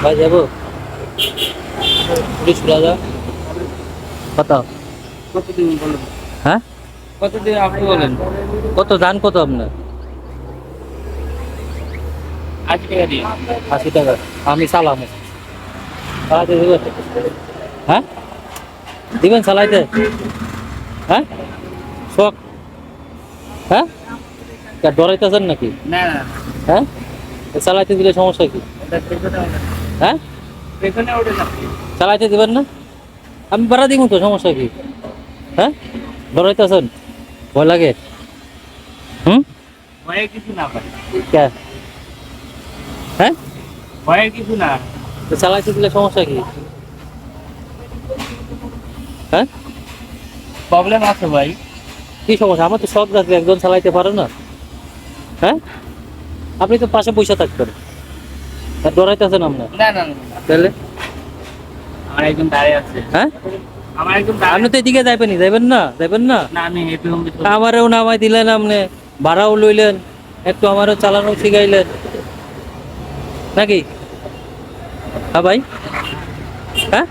ভাই যাবো পুলিশ রাজা কত কত দিন বলেন? হ্যাঁ কত দিন আপনি বলেন? কত দান কত আপনার? 80 টাকা দিন। 80 টাকা আমি চালাম চালাইতে দিবেন? হ্যাঁ দিবেন চালাইতে? হ্যাঁ শখ হ্যাঁ ডরাইতেছেন নাকি? না না, হ্যাঁ চালাইতে দিলে সমস্যা কি? এটা পেছনে ওঠে। হ্যাঁ পেছনে ওঠে না। চালাইতে দিবেন না? আমি ভাড়া দিব তো, সমস্যা কি? হ্যাঁ ডরাইতেছেন? ভয় লাগে? হুম ভয়ে কিছু না ভাই, কে হ্যাঁ ভয়ে কিছু না। তো চালাইতে দিলে সমস্যা কি? হ্যাঁ প্রবলেম আছে ভাই। কি সমস্যা? আমার তো শখ থাকলে একজন চালাইতে পারে না। হ্যাঁ আপনি তো পাশে পয়সা থাকবেন, আর ডরাইতেছেন আপনার না না না, তাহলে? আমার একজন দাঁড়িয়ে আছে। হ্যাঁ আমার একজন আপনি তো এদিকে যাইবেন যাইবেন না যাইবেন না? না, আমি হেপি হোম আমারও নামাই দিলেন, আপনি ভাড়াও লইলেন, একটু আমারও চালানো শিখাইলেন নাকি? হ্যাঁ ভাই, হ্যাঁ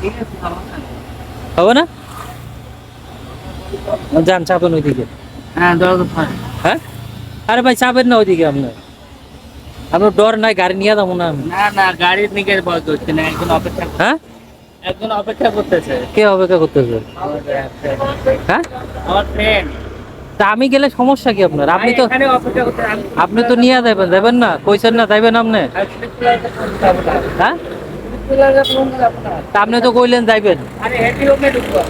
ঠিক আছে, সমস্যা নেই। হবে না? যান চাপেন ওইদিকে। হ্যাঁ দরকার হয়। হ্যাঁ আরে ভাই চাপেন না ওইদিকে, আপনার ডর নাই? গাড়ি নিয়ে যাবো না আমি। না না, গাড়ির নিকে ভয় করছে না, একজন অপেক্ষা হ্যাঁ একজন অপেক্ষা করতেছে। কে অপেক্ষা করতেছে? হ্যাঁ আমার ফ্রেন্ড তা আমি গেলে সমস্যা কি আপনার? আপনি তো এখানে অপেক্ষা করতে আপনি তো নিয়ে যাবেন, যাবেন না? কইছেন না যাইবেন আপনি? হ্যাঁ তা আপনি তো কইলেন যাইবেন। আরে হ্যাপি হোমে ঢুকবো।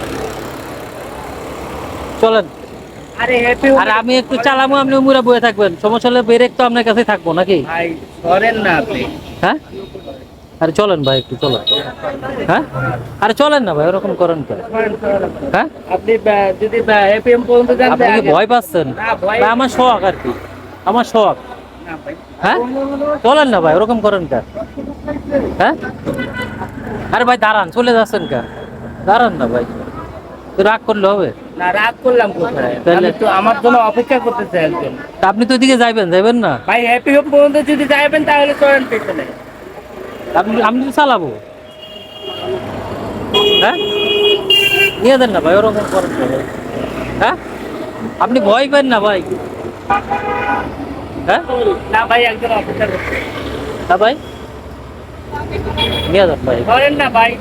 চলেন। আরে হ্যাপি আর আমি একটু চালাবো, আপনি মুড়া বয়ে থাকবেন, সমস্যা হলে ব্রেক তো আপনার কাছে থাকবো নাকি? ভাই সরেন না আপনি। হ্যাঁ আরে চলেন ভাই, একটু চলেন। হ্যাঁ আরে চলেন না ভাই, ওরকম করেন কেন? হ্যাঁ আপনি যদি হ্যাপি হোম পর্যন্ত যান আপনি কি ভয় পাচ্ছেন? না, ভয় ভাই, আমার শখ আর কি, আমার শখ। না ভাই। হ্যাঁ চলেন না ভাই, ওরকম করেন কেন? হ্যাঁ আরে ভাই দাঁড়ান, চলে যাচ্ছেন কেন? দাঁড়ান না ভাই, তো রাগ করলে হবে? না, রাগ করলাম কোথায়? তাহলে? আমি তো আমার জন্য অপেক্ষা করতেছে একজন। তা আপনি তো এদিকে যাইবেন যাইবেন না? ভাই হ্যাপি হোম পর্যন্ত যদি যাবেন তাহলে চলেন পেছনে। আমি তো চালাবো। হ্যাঁ নিয়ে দেন না ভাই, ওরকম করেন না ভাই। হ্যাঁ আপনি ভয় পেন না ভাই। হ্যাঁ না ভাই, একজন অপেক্ষা করছে। হ্যাঁ ভাই নিয়ে দেন ভাই, করেন না ভাই,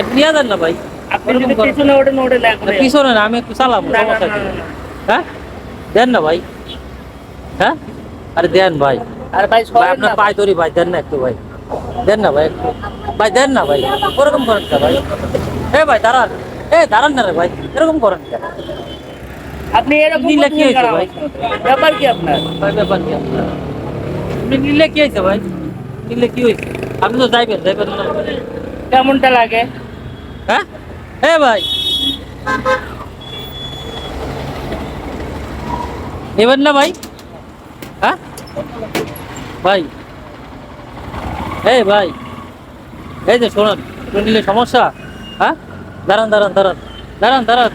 একটু নিয়ে দেন না ভাই। আপনি ওরকম যদি করেন। পিছনে ওঠেন ওঠেন এখন। পিছনে না, আমি একটু চালাবো, না, না, সমস্যা না, কি? না, না। হ্যাঁ দেন না ভাই। হ্যাঁ আরে দেন ভাই। আরে ভাই ভাই সরেন আপনার না। পায়ে ধরি ভাই, দেন না একটু ভাই, দেন না ভাই একটু। ভাই দেন না ভাই, ওরকম করেন কেন ভাই? ভাই দাঁড়ান, দাঁড়ান না রে ভাই, এরকম করেন কেন? আপনি এরকম নিলে কি করতেছেন হয়েছে কেন? ভাই? ব্যাপার কি আপনার? ভাই ব্যাপার কি আপনার? আপনি নিলে কি হয়েছে ভাই? নিলে কি হয়েছে? আপনি তো যাইবেন যাইবেন না? কেমনটা লাগে? হ্যাঁ ভাই নেবেন না ভাই? হ্যাঁ ভাই, ভাই এই যে শোনান, একটু নিলে সমস্যা? হ্যাঁ দাঁড়ান দাঁড়ান দাঁড়ান দাঁড়ান দাঁড়ান